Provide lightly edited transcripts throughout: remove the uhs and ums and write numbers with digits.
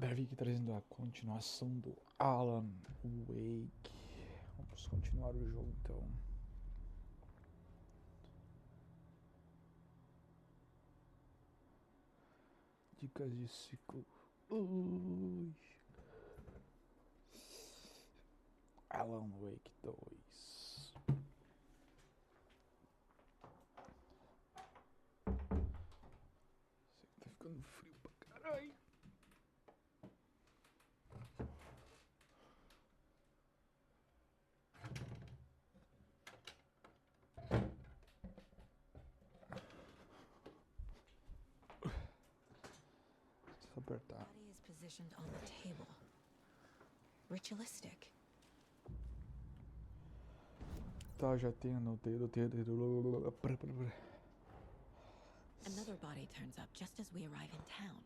Davi aqui trazendo a continuação do Alan Wake. Vamos continuar o jogo então. Dicas de ciclo. Ui. Alan Wake 2. Tá ficando frio pra caralho. Só apertar. Body is positioned on the table. Ritualistic. Tá, já tenho, anotei. Another body turns up just as we arrive in town.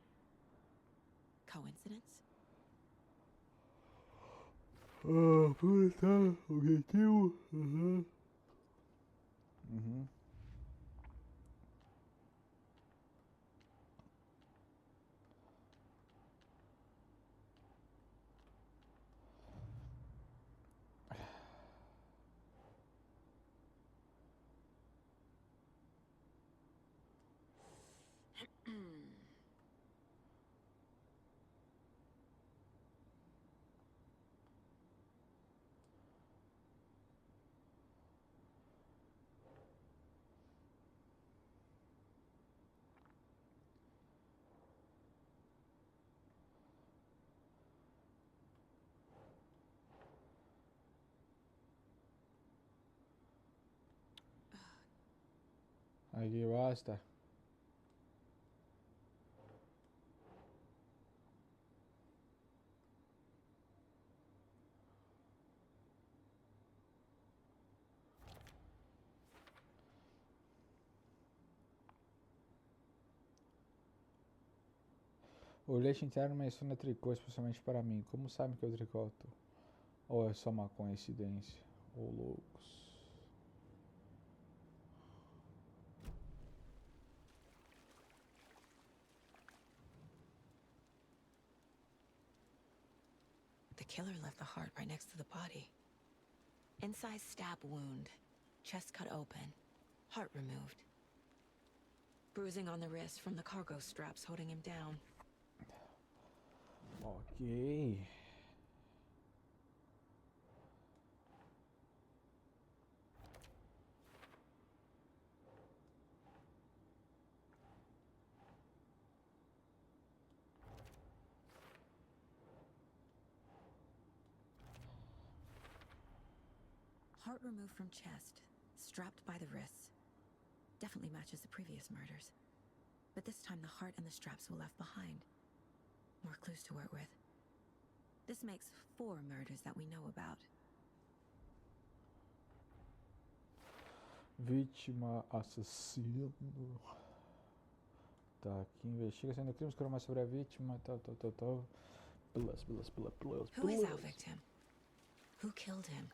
Coincidence? Tá, objetivo. Uhum. Aqui basta. O leite interno menciona tricô especialmente para mim. Como sabem que eu tricoto? Ou é só uma coincidência? Ou loucos? The killer left the heart right next to the body. Incised stab wound. Chest cut open. Heart removed. Bruising on the wrist from the cargo straps holding him down. Ok. Heart removed from chest. Strapped by the wrists. Definitely matches the previous murders. But this time the heart and the straps were left behind. More clues to work with. This makes 4 murders that we know about. Vítima, assassino. Tá, aqui investigação do crime, escreve mais sobre a vítima. Tal. Plus. Who is our victim? Who killed him?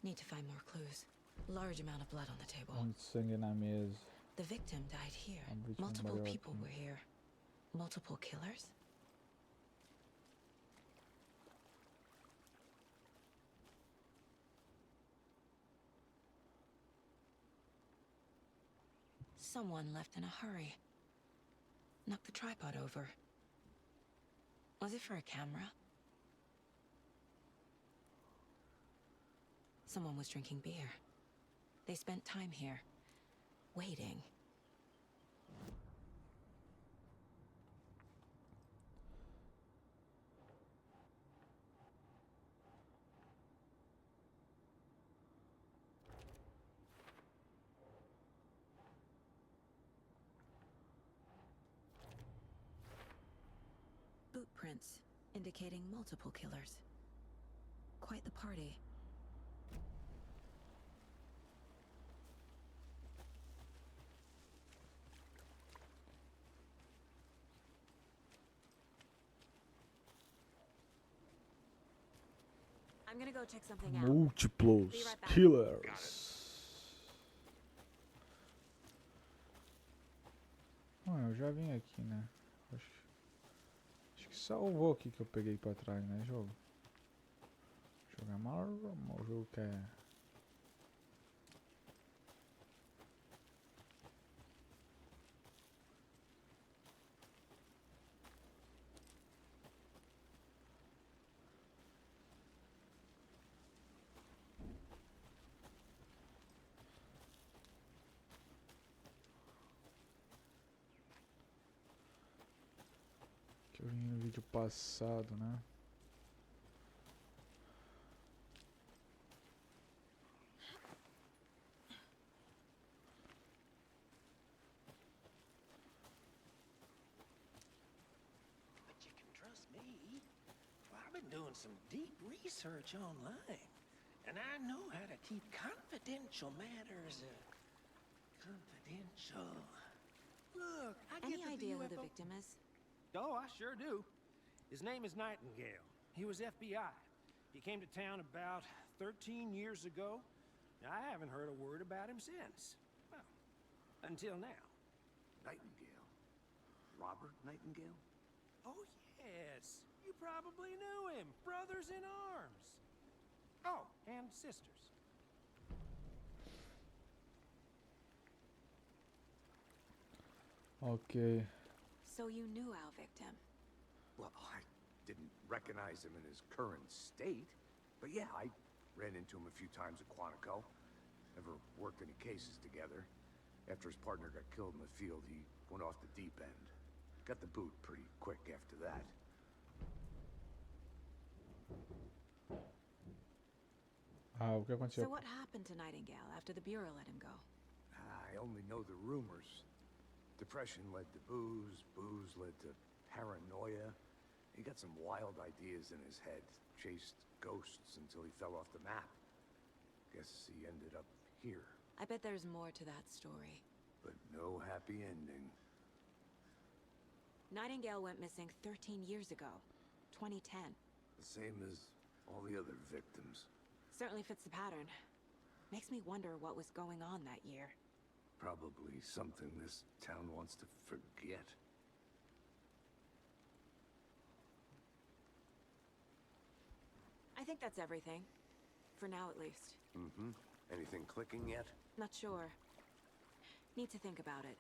Need to find more clues. Large amount of blood on the table. Muito sangue na mesa. The victim died here. A vítima Multiple morreu people aqui. were here. Multiple killers? Someone left in a hurry. Knocked the tripod over. Was it for a camera? Someone was drinking beer. They spent time here, waiting. Boot prints indicating multiple killers. Quite the party. I'm gonna go check something out. Múltiplos Be right back. killers. Eu já vim aqui, né? Acho salvou aqui que eu peguei pra trás, né, jogo? Jogar mal, o jogo quer... Que eu vi no vídeo passado, né? But you can trust me. Well, I've been doing some deep research online, and I know how to keep confidential matters confidential. Look, I Any get that idea the who the UFO... victim is? Oh, I sure do. His name is Nightingale. He was FBI. He came to town about 13 years ago. I haven't heard a word about him since. Well, until now. Nightingale? Robert Nightingale? Oh, yes. You probably knew him. Brothers in arms. Oh, and sisters. Ok. So you knew our victim. Well, I didn't recognize him in his current state. But yeah, I ran into him a few times at Quantico. Never worked any cases together. After his partner got killed in the field, he went off the deep end. Got the boot pretty quick after that. Ah, o que aconteceu? So what happened to Nightingale after the Bureau let him go? I only know the rumors. Depression led to booze, booze led to paranoia. He got some wild ideas in his head, chased ghosts until he fell off the map. Guess he ended up here, I bet there's more to that story. but no happy ending. Nightingale went missing 13 years ago, 2010. The same as all the other victims. Certainly fits the pattern. Makes me wonder what was going on that year. Probably something this town wants to forget. I think that's everything. For now, at least. Mm-hmm. Anything clicking yet? Not sure. Need to think about it.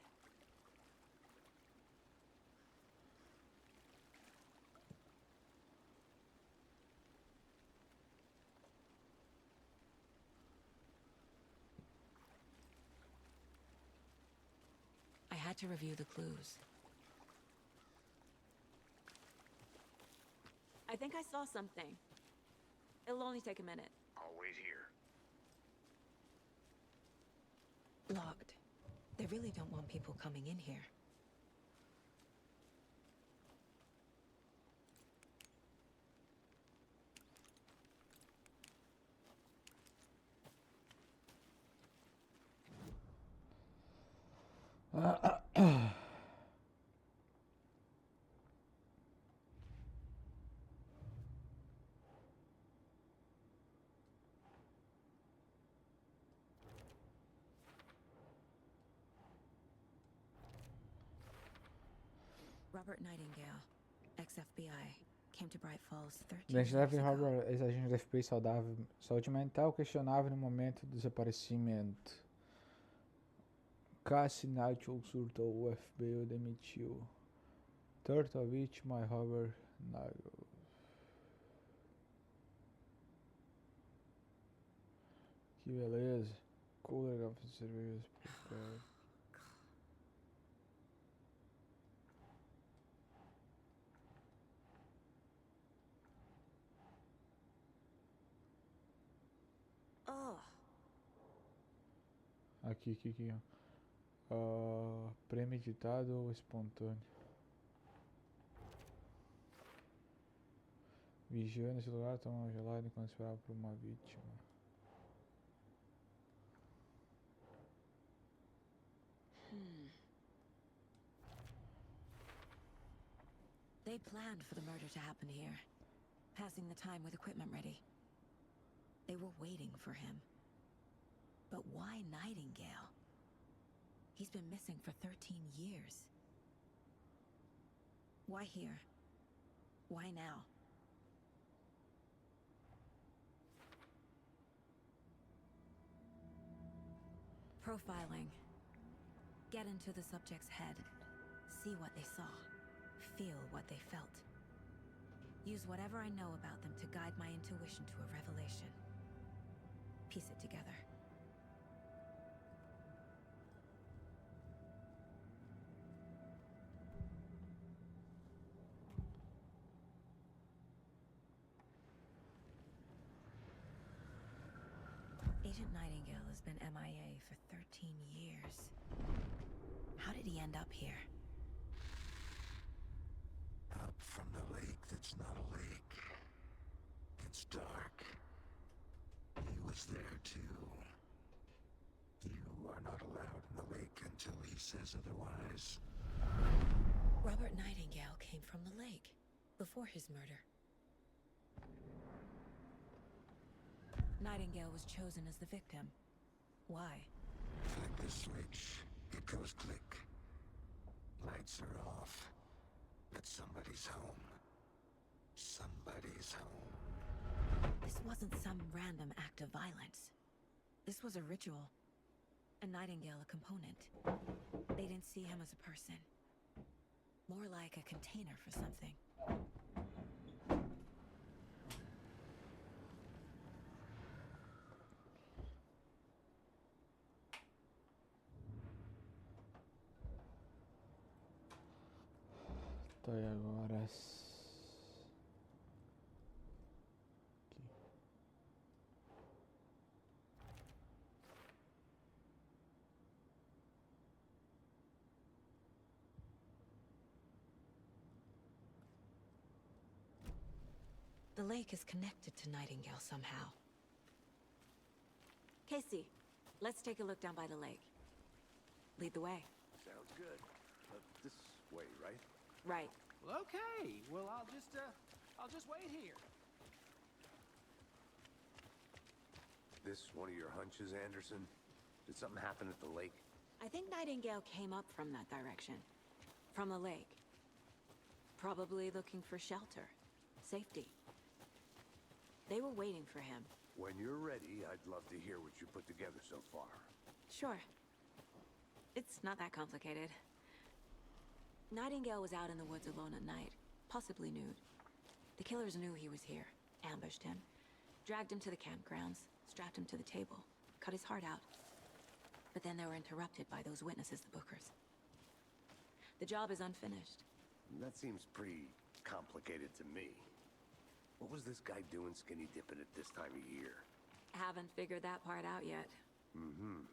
I had to review the clues. I think I saw something. It'll only take a minute. I'll wait here. Locked. They really don't want people coming in here. Robert Nightingale, ex-FBI, came to Bright Falls 13 years Davi ago. Robert, ex-agente da FBI saudável, saúde mental questionável no momento do desaparecimento. Cassie Nigel surtou, o FBI o demitiu. Turtle vítima é Robert Nigel. Que beleza. Cooler garrafa de cerveja. Oh, Aqui, ó. Premeditado ou espontâneo? Vigiou nesse lugar, tomou gelado enquanto esperava por uma vítima. They planned for the murder to happen here, passing the time with equipment ready. They were waiting for him. But why Nightingale? He's been missing for 13 years. Why here? Why now? Profiling. Get into the subject's head. See what they saw. Feel what they felt. Use whatever I know about them to guide my intuition to a revelation. Piece it together. Agent Nightingale has been MIA for 13 years. How did he end up here? Up from the lake that's not a lake. It's dark. He was there too. You are not allowed in the lake until he says otherwise. Robert Nightingale came from the lake before his murder. Nightingale was chosen as the victim. Why? Flick the switch. It goes click. Lights are off. But somebody's home. Somebody's home. This wasn't some random act of violence. This was a ritual. And Nightingale a component. They didn't see him as a person. More like a container for something. Tá, e agora... Aqui. The lake is connected to Nightingale somehow. Casey, let's take a look down by the lake. Lead the way. Sounds good. This way, right? Right. Well, okay. Well, I'll just wait here. This one of your hunches, Anderson? Did something happen at the lake? I think Nightingale came up from that direction. From the lake. Probably looking for shelter. Safety. They were waiting for him. When you're ready, I'd love to hear what you put together so far. Sure. It's not that complicated. Nightingale was out in the woods alone at night, possibly nude. The killers knew he was here, ambushed him, dragged him to the campgrounds, strapped him to the table, cut his heart out. But then they were interrupted by those witnesses, the Bookers. The job is unfinished. That seems pretty complicated to me. What was this guy doing skinny dipping at this time of year? Haven't figured that part out yet. Mm-hmm.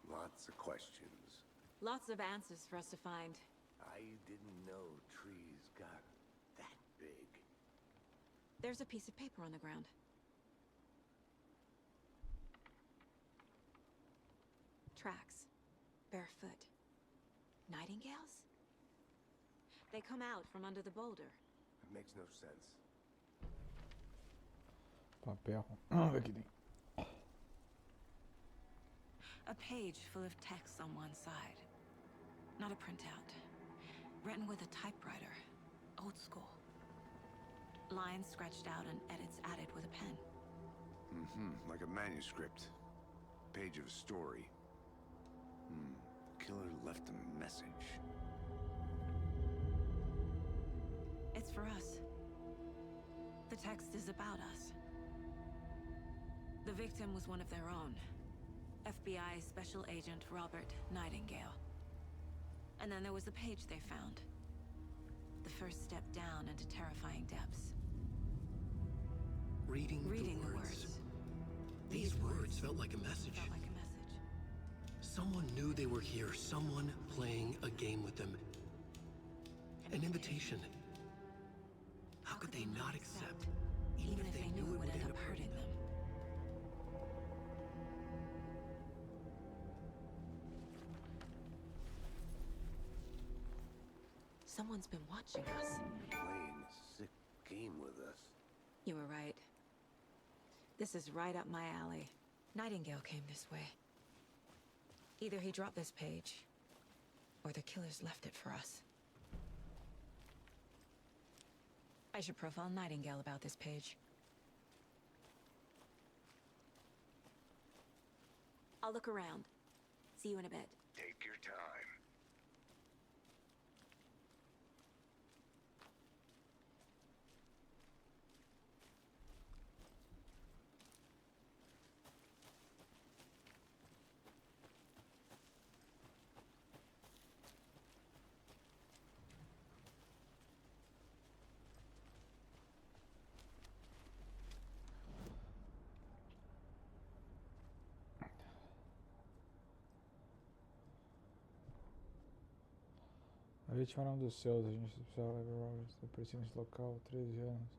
Lots of questions. Lots of answers for us to find. I didn't know trees got that big. There's a piece of paper on the ground. Tracks. Barefoot. Nightingales? They come out from under the boulder. It makes no sense. Papel. Aqui tem. A page full of text on one side. Not a printout. Written with a typewriter. Old school. Lines scratched out and edits added with a pen. Mm-hmm. Like a manuscript. Page of a story. Killer left a message. It's for us. The text is about us. The victim was one of their own. FBI Special Agent Robert Nightingale. And then there was the page they found. The first step down into terrifying depths. Reading the words. These words felt like a message. Felt like a message. Someone knew they were here. Someone playing a game with them. An invitation. How could they not accept, even if they knew it would end up hurting them? Someone's been watching us. Playing a sick game with us. You were right. This is right up my alley. Nightingale came this way. Either he dropped this page, or the killers left it for us. I should profile Nightingale about this page. I'll look around. See you in a bit. Take your time. A vítima era um dos seus, a gente precisava levar Roberts, apareceu nesse local, 13 anos.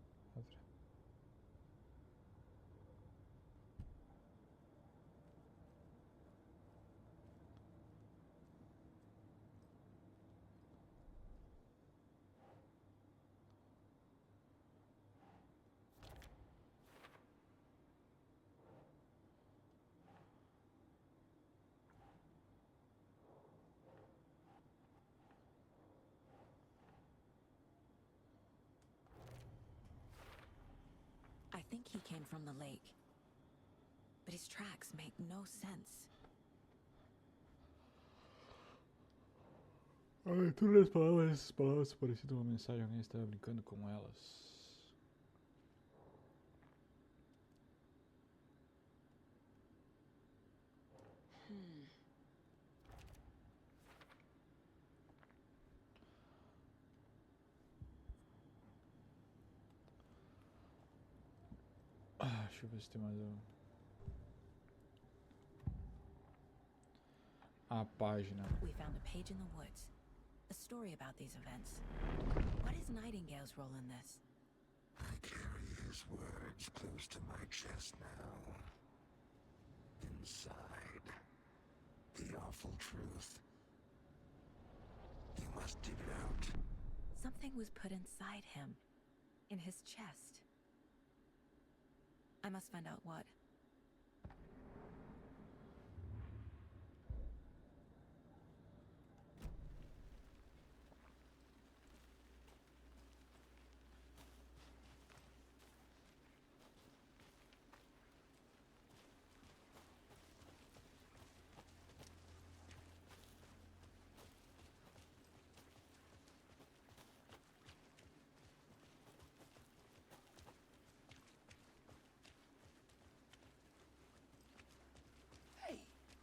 I think he came from the lake. But his tracks make no sense. A leitura das palavras, essas palavras pareciam uma mensagem, alguém estava brincando com elas. Deixa eu ver se tem mais um. A página. We found a page in the woods. A story about these events. What is Nightingale's role in this? I carry his words close to my chest now. Inside, the awful truth. You must dig it out. Something was put inside him. In his chest. I must find out what.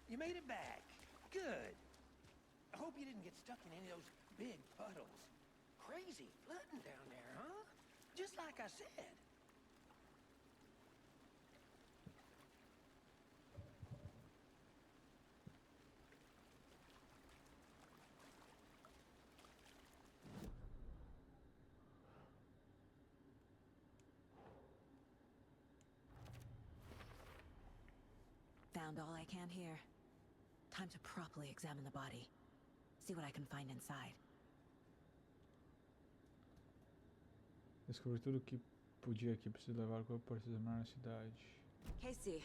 You made it back. Good. I hope you didn't get stuck in any of those big puddles. Crazy flooding down there, huh? Just like I said. Found all I can here. Time to properly examine the body. See what I can find inside. Descobri tudo que podia aqui, preciso levar o corpo para se examinar na cidade. Casey,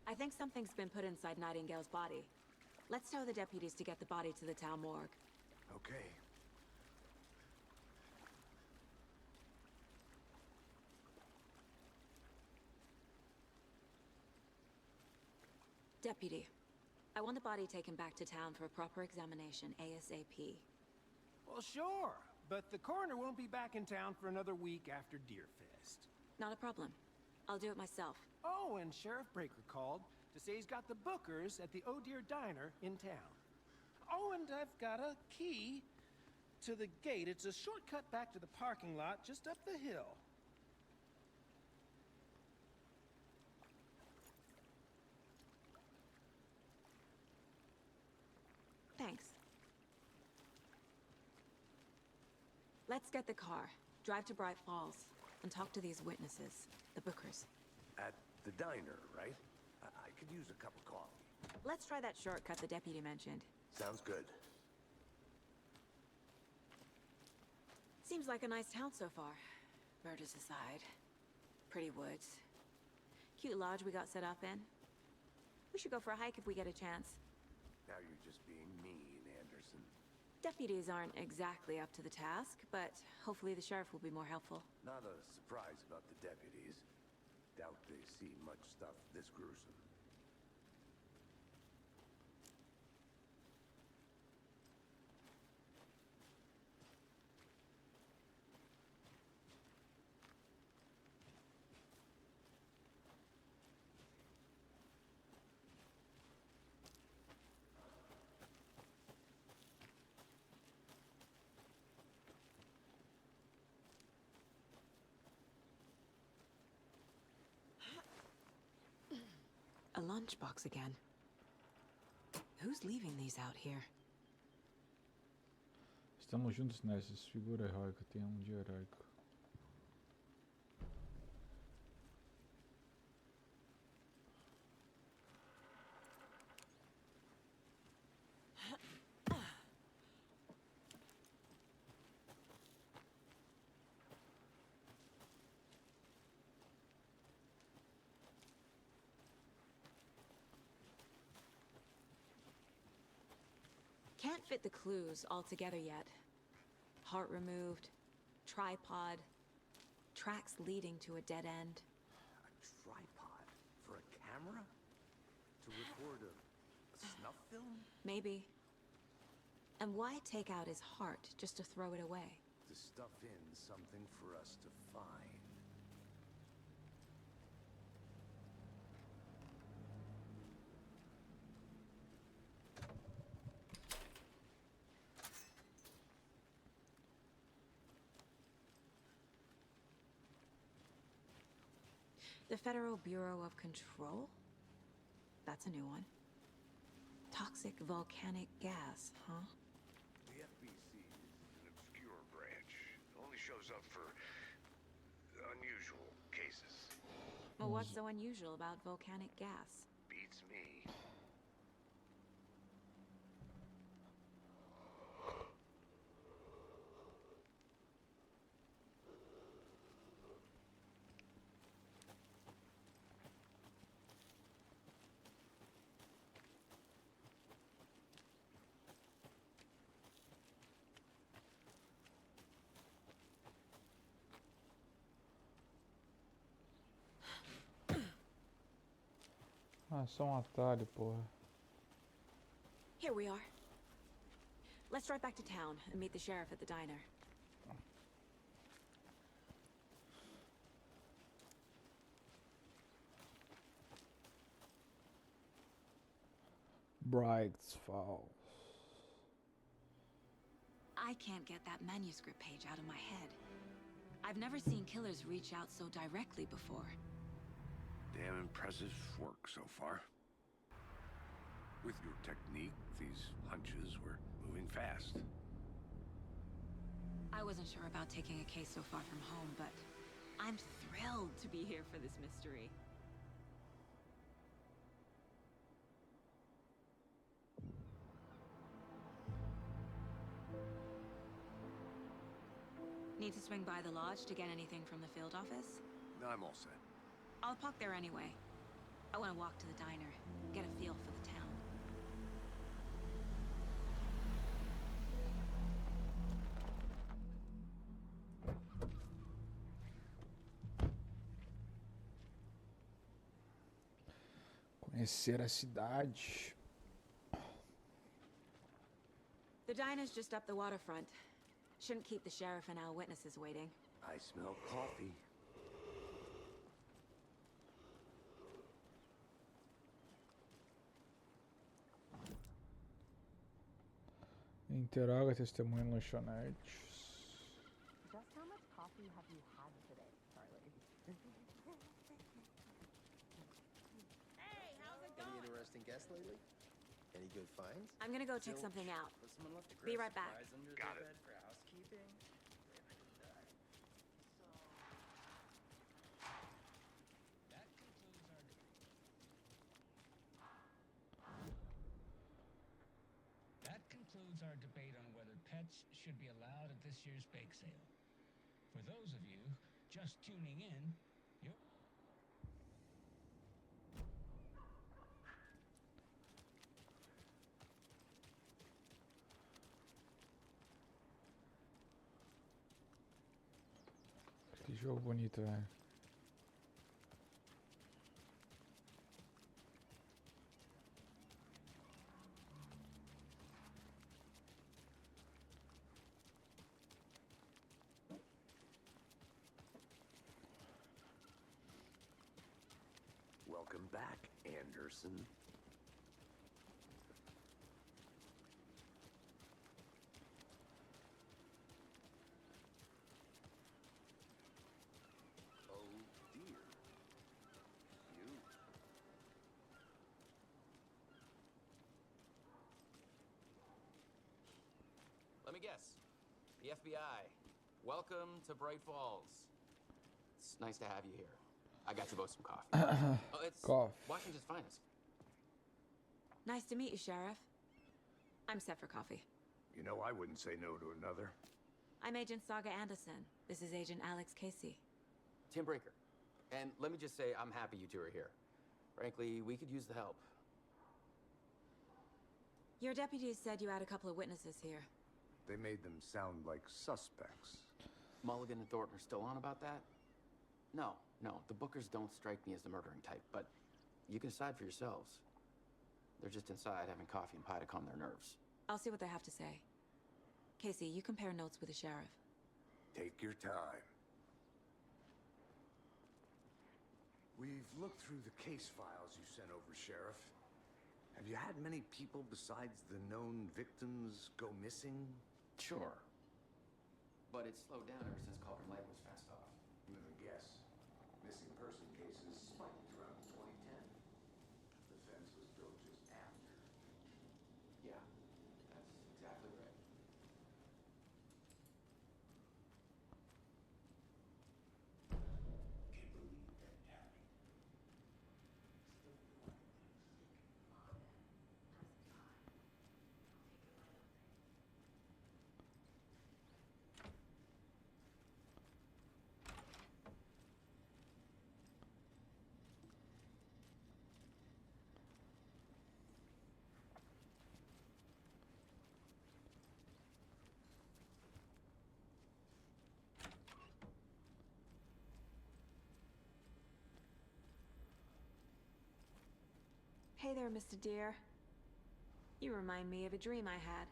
I think something's been put inside Nightingale's body. Let's tell the deputies to get the body to the town morgue. Okay. Deputy, I want the body taken back to town for a proper examination ASAP. Well, sure. But the coroner won't be back in town for another week after Deerfest. Not a problem. I'll do it myself. Oh, and Sheriff Breaker called to say he's got the bookers at the Oh Dear Diner in town. Oh, and I've got a key to the gate. It's a shortcut back to the parking lot just up the hill. Thanks. Let's get the car, drive to Bright Falls, and talk to these witnesses, the bookers. At the diner, right? I could use a cup of coffee. Let's try that shortcut the deputy mentioned. Sounds good. Seems like a nice town so far. Murders aside. Pretty woods. Cute lodge we got set up in. We should go for a hike if we get a chance. Now you're just being mean, Anderson. Deputies aren't exactly up to the task, but hopefully the sheriff will be more helpful. Not a surprise about the deputies. Doubt they see much stuff this gruesome. A lunchbox again. Who's leaving these out here? Estamos juntos nessas. Figura heróica. Tem um dia heróico. Can't fit the clues all together yet. Heart removed, tripod, tracks leading to a dead end. A tripod? For a camera? To record a snuff film? Maybe. And why take out his heart just to throw it away? To stuff in something for us to find. The Federal Bureau of Control? That's a new one. Toxic volcanic gas, huh? The FBC is an obscure branch. It only shows up for unusual cases. Well, what's so unusual about volcanic gas? Beats me. Ah, só um atalho, porra. Here we are. Let's drive back to town and meet the sheriff at the diner. Brights Falls. I can't get that manuscript page out of my head. I've never seen killers reach out so directly before. Damn impressive work so far. With your technique, these hunches were moving fast. I wasn't sure about taking a case so far from home, but I'm thrilled to be here for this mystery. Need to swing by the lodge to get anything from the field office? I'm all set. I'll park there anyway. I want to walk to the diner, get a feel for the town. Conhecer a cidade. The diner's just up the waterfront. Shouldn't keep the sheriff and our witnesses waiting. I smell coffee. Interaga testemunha em lanchonetes. Just how much coffee have you had today, Charlie? Hey, how's it going? Any interesting guests lately? Any good finds? I'm gonna go check something out. But someone left a Be great right back. surprise under Got their it. bed for housekeeping. That concludes our debate on whether pets should be allowed at this year's bake sale. For those of you just tuning in, you're... jogo bonito, velho. Welcome back, Anderson. Oh dear. You. Let me guess. The FBI. Welcome to Bright Falls. It's nice to have you here. I got you both some coffee. Oh, it's Cough. Washington's finest. Nice to meet you, Sheriff. I'm set for coffee. You know, I wouldn't say no to another. I'm Agent Saga Anderson. This is Agent Alex Casey. Tim Breaker. And let me just say, I'm happy you two are here. Frankly, we could use the help. Your deputies said you had a couple of witnesses here. They made them sound like suspects. Mulligan and Thornton are still on about that? No, the Bookers don't strike me as the murdering type, but you can decide for yourselves. They're just inside having coffee and pie to calm their nerves. I'll see what they have to say. Casey, you compare notes with the sheriff. Take your time. We've looked through the case files you sent over, Sheriff. Have you had many people besides the known victims go missing? Sure. But it's slowed down ever since Culver Lake was fenced off. Let me guess. Missing person cases spiked around 2010. The fence was built just after. Yeah, that's exactly right. Can't believe that happened. Hey there, Mr. Deer. You remind me of a dream I had.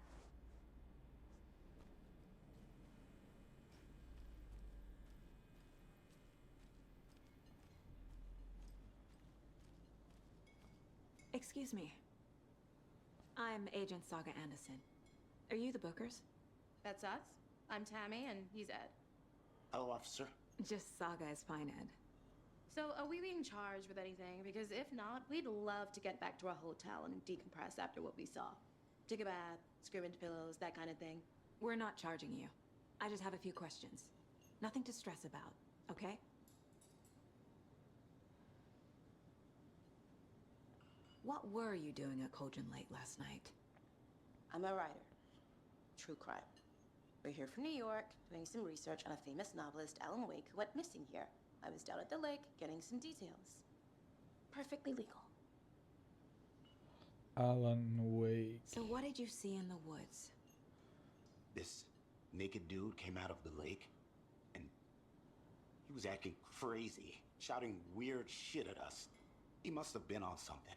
Excuse me. I'm Agent Saga Anderson. Are you the Bookers? That's us. I'm Tammy, and he's Ed. Hello, officer. Just Saga is fine, Ed. So, are we being charged with anything? Because if not, we'd love to get back to our hotel and decompress after what we saw. Take a bath, scream into pillows, that kind of thing. We're not charging you. I just have a few questions. Nothing to stress about, okay? What were you doing at Cauldron Lake last night? I'm a writer. True crime. We're here from New York, doing some research on a famous novelist, Alan Wake, who went missing here. I was down at the lake, getting some details. Perfectly legal. Alan Wake. So what did you see in the woods? This naked dude came out of the lake, and he was acting crazy, shouting weird shit at us. He must have been on something.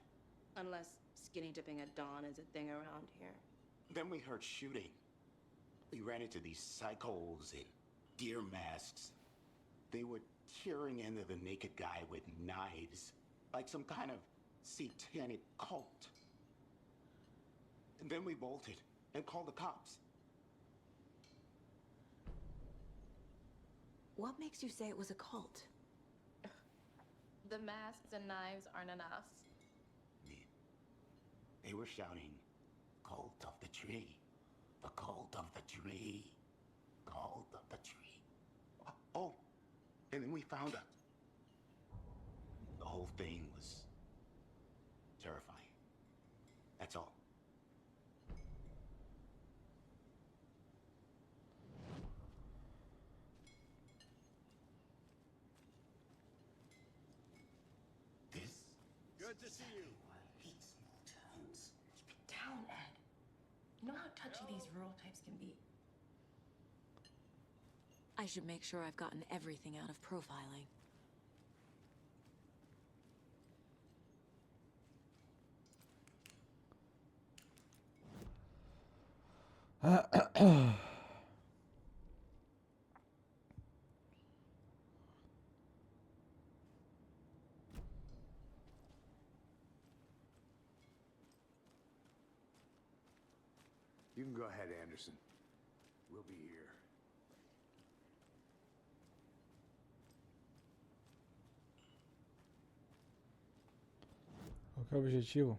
Unless skinny dipping at dawn is a thing around here. Then we heard shooting. We ran into these psychos in deer masks. They were tearing into the naked guy with knives, like some kind of satanic cult. And then we bolted and called the cops. What makes you say it was a cult? The masks and knives aren't enough. They were shouting, "Cult of the tree, the cult of the tree, cult of the tree." Oh, and then we found out. The whole thing was terrifying. That's all. This Good to see you. I hate small towns. Keep it down, Ed. You know how touchy these rural types can be. I should make sure I've gotten everything out of profiling. You can go ahead, Anderson. We'll be here. Qual que é o objetivo?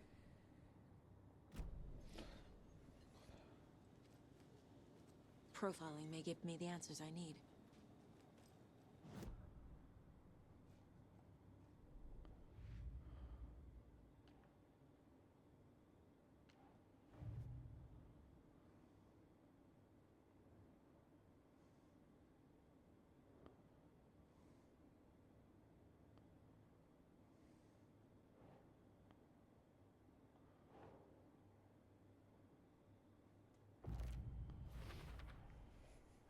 Profiling may give me the answers I need.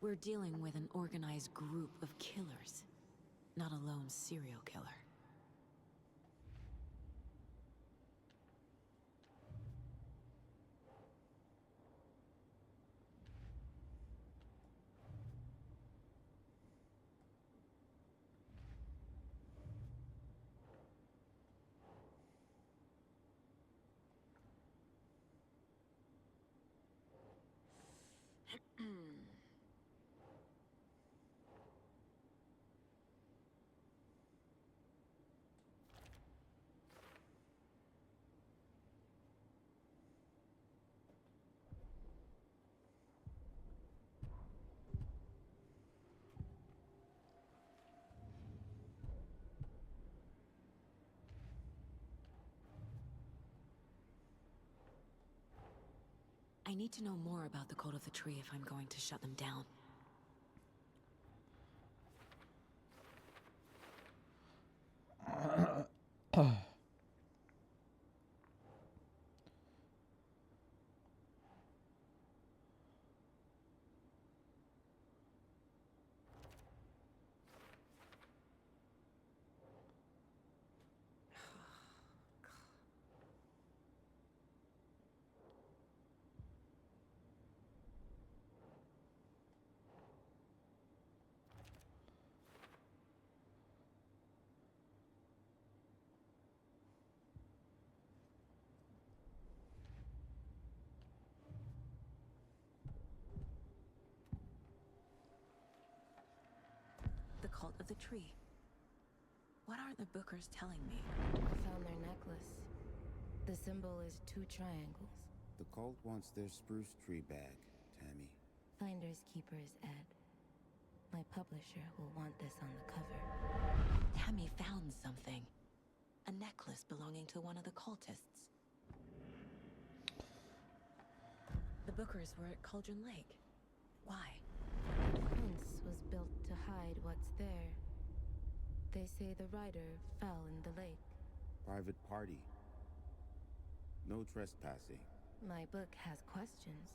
We're dealing with an organized group of killers, not a lone serial killer. I need to know more about the code of the tree if I'm going to shut them down. The cult of the tree. What are the bookers telling me? I found their necklace. The symbol is 2 triangles. The cult wants their spruce tree back, Tammy. Finders keepers, Ed. My publisher will want this on the cover. Tammy found something. A necklace belonging to one of the cultists. The bookers were at Cauldron Lake. Why? The fence was built to hide what's there. They say the rider fell in the lake. Private party. No trespassing. My book has questions.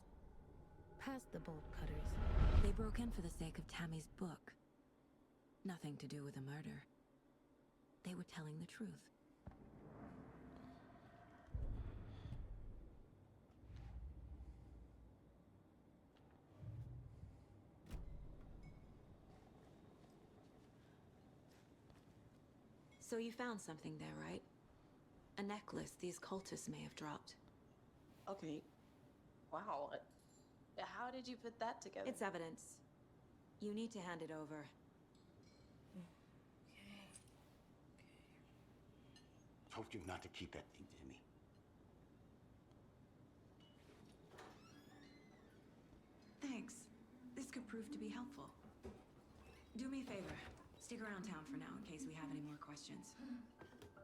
Past the bolt cutters. They broke in for the sake of Tammy's book. Nothing to do with the murder. They were telling the truth. So you found something there, right? A necklace these cultists may have dropped. Okay. Wow. How did you put that together? It's evidence. You need to hand it over. Okay. Told you not to keep that thing, Jimmy. Thanks. This could prove to be helpful. Do me a favor. Stick around town for now in case we have any more questions.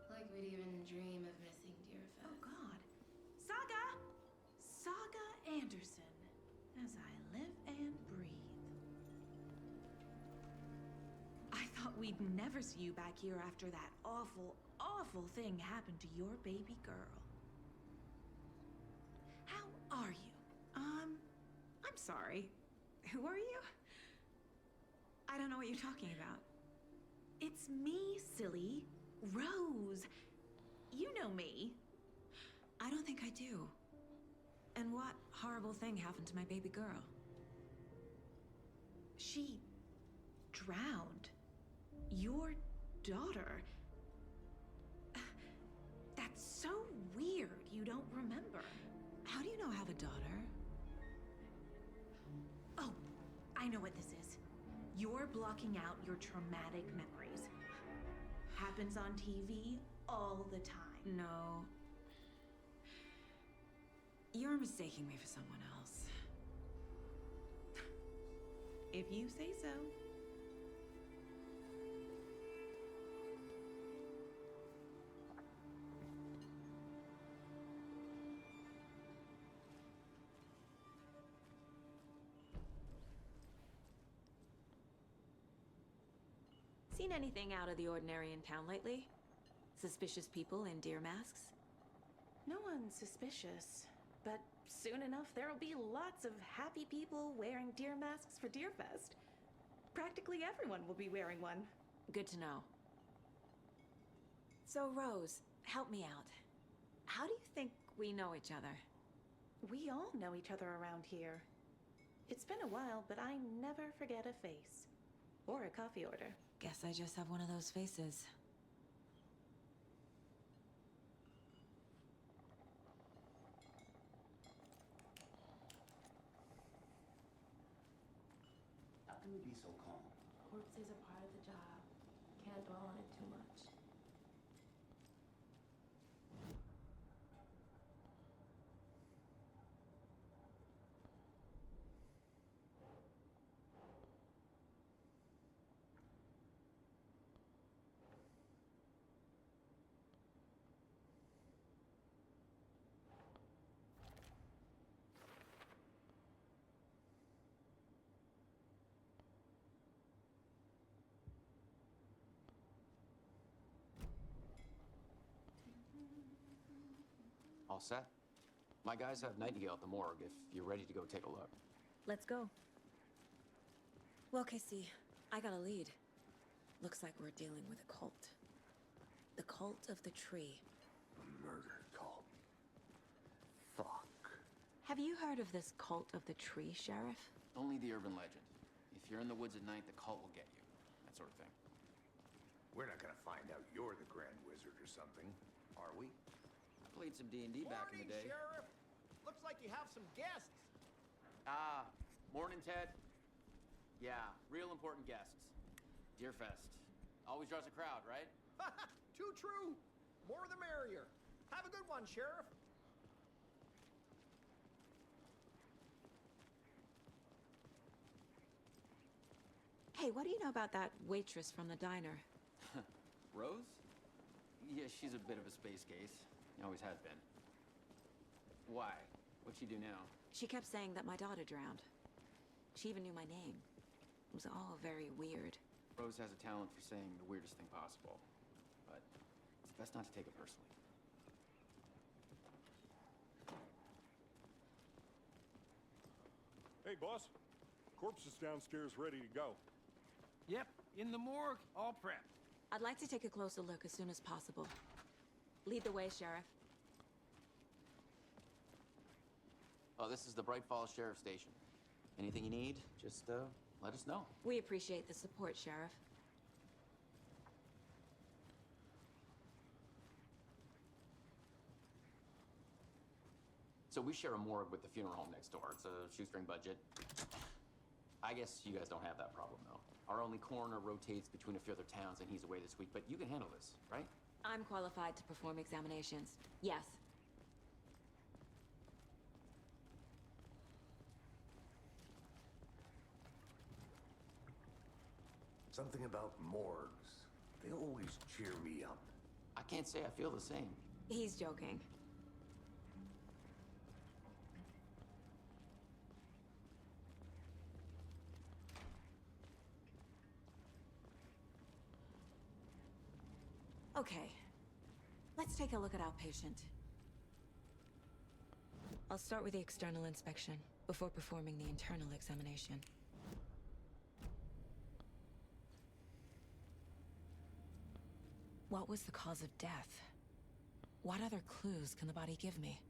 Like we'd even dream of missing dear Fez. Oh, God. Saga! Saga Anderson. As I live and breathe. I thought we'd never see you back here after that awful, awful thing happened to your baby girl. How are you? I'm sorry. Who are you? I don't know what you're talking about. It's me, silly. Rose. You know me. I don't think I do. And what horrible thing happened to my baby girl? She drowned. Your daughter. That's so weird you don't remember. How do you know I have a daughter? Oh, I know what this is. You're blocking out your traumatic memories. Happens on TV all the time. No. You're mistaking me for someone else. If you say so. Seen anything out of the ordinary in town lately? Suspicious people in deer masks? No one's suspicious, but soon enough there'll be lots of happy people wearing deer masks for Deerfest. Practically everyone will be wearing one. Good to know. So, Rose, help me out. How do you think we know each other? We all know each other around here. It's been a while, but I never forget a face. Or a coffee order. Guess I just have one of those faces. How can you be so calm? Corpse is a part of the job. Can't dwell on it too much. All set? My guys have Nightingale at the morgue if you're ready to go take a look. Let's go. Well, Casey, I got a lead. Looks like we're dealing with a cult. The cult of the tree. A murder cult. Fuck. Have you heard of this cult of the tree, Sheriff? Only the urban legend. If you're in the woods at night, the cult will get you. That sort of thing. We're not gonna find out you're the Grand Wizard or something, are we? I played some D&D back in the day. Sheriff! Looks like you have some guests. Morning, Ted. Yeah, real important guests. Deerfest. Always draws a crowd, right? Too true. More the merrier. Have a good one, Sheriff. Hey, what do you know about that waitress from the diner? Rose? Yeah, she's a bit of a space case. Always has been. Why? What'd she do now? She kept saying that my daughter drowned. She even knew my name. It was all very weird. Rose has a talent for saying the weirdest thing possible. But it's best not to take it personally. Hey, boss. Corpse is downstairs ready to go. Yep, in the morgue, all prepped. I'd like to take a closer look as soon as possible. Lead the way, Sheriff. Oh, this is the Bright Falls Sheriff Station. Anything you need, just let us know. We appreciate the support, Sheriff. So we share a morgue with the funeral home next door. It's a shoestring budget. I guess you guys don't have that problem, though. Our only coroner rotates between a few other towns, and he's away this week. But you can handle this, right? I'm qualified to perform examinations. Yes. Something about morgues. They always cheer me up. I can't say I feel the same. He's joking. Okay, let's take a look at our patient. I'll start with the external inspection before performing the internal examination. What was the cause of death? What other clues can the body give me?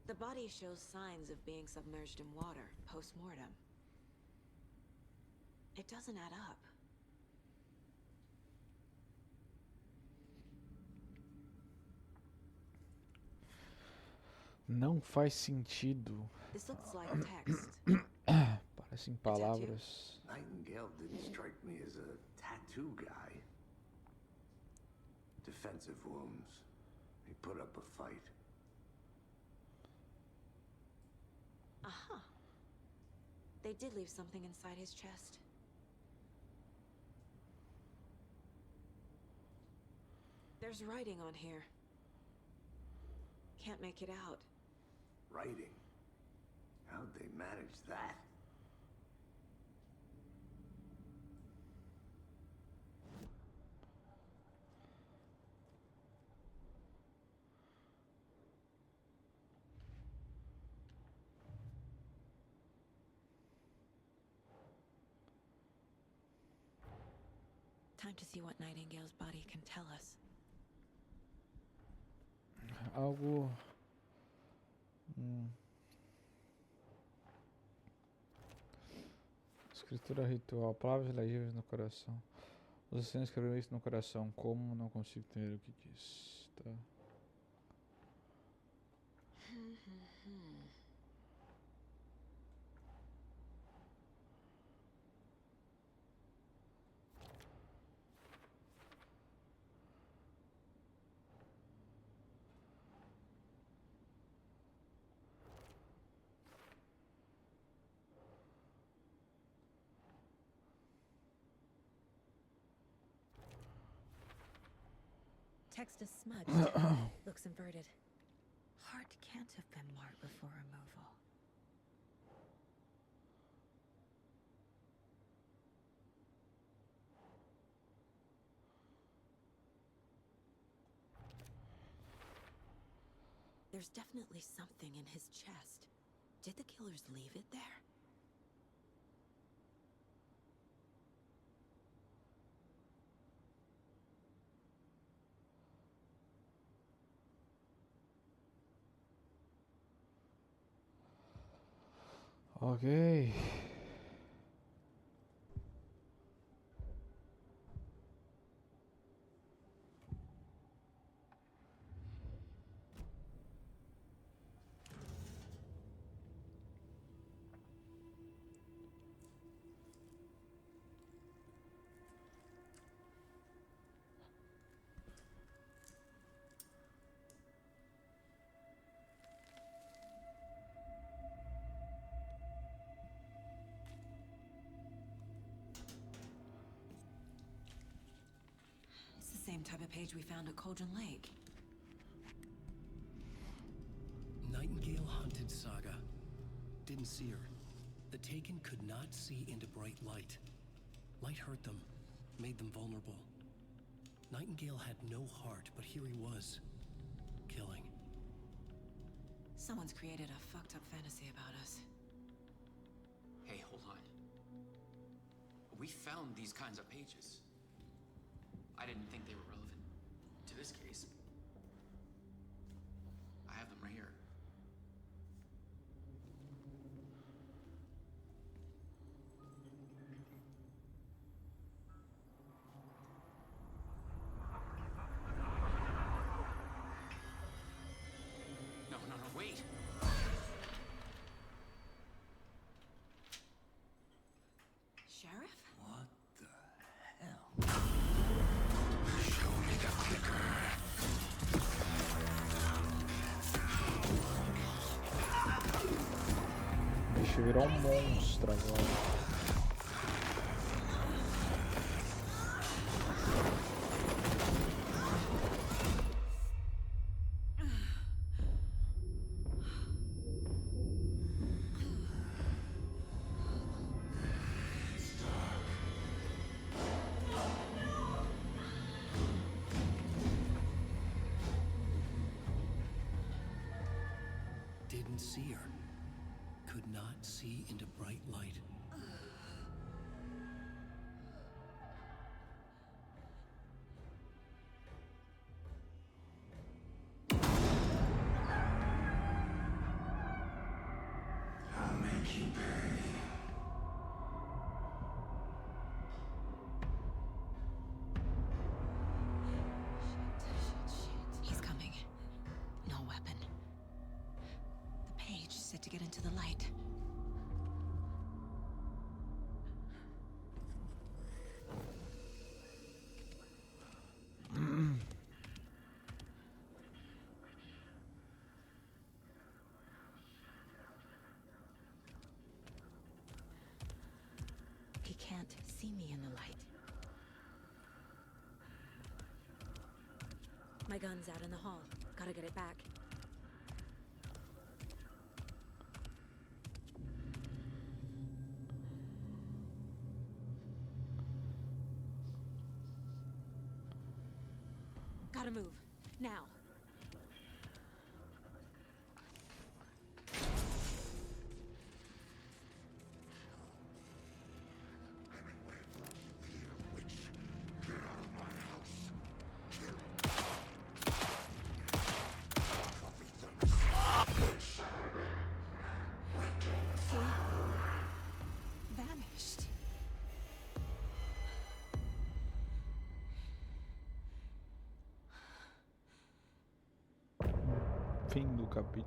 The body shows signs of being submerged in water post-mortem. It doesn't add up. Não faz sentido. This looks like text. Parecem palavras. Nightingale didn't strike me as a tattoo guy. Defensive wounds. He put up a fight. Aha. They did leave something inside his chest. There's writing on here. Can't make it out. Writing? How'd they manage that? Time to see what Nightingale's body can tell us. Algo. Escritura ritual, palavras legíveis no coração. Você escreveu isso no coração, como não consigo entender o que diz, tá? Text is smudged. Looks inverted. Heart can't have been marked before removal. There's definitely something in his chest. Did the killers leave it there? Ok. Same type of page we found at Cauldron Lake. Nightingale hunted Saga. Didn't see her. The Taken could not see into bright light. Light hurt them, made them vulnerable. Nightingale had no heart, but here he was, killing. Someone's created a fucked up fantasy about us. Hey, hold on. We found these kinds of pages. I didn't think they were relevant to this case. I have them right here. No, wait! Sheriff? What the hell? O bicho virou um monstro agora. Didn't see her. Could not see into bright light. to the light. He can't see me in the light. My gun's out in the hall. Gotta get it back. Gotta move. Now. Vanished. Fim do capítulo.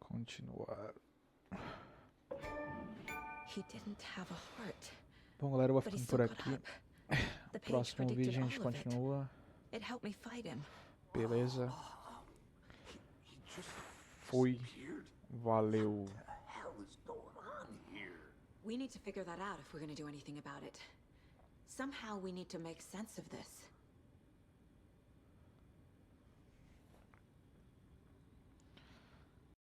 Continuar. He didn't have a heart. Bom, galera, eu vou But he ficando still por got aqui. up. The page Próximo predicted vídeo a gente all of it. continua. It helped me fight him. Beleza? Fui. Valeu. We need to figure that out if we're gonna do anything about it. Somehow we need to make sense of this.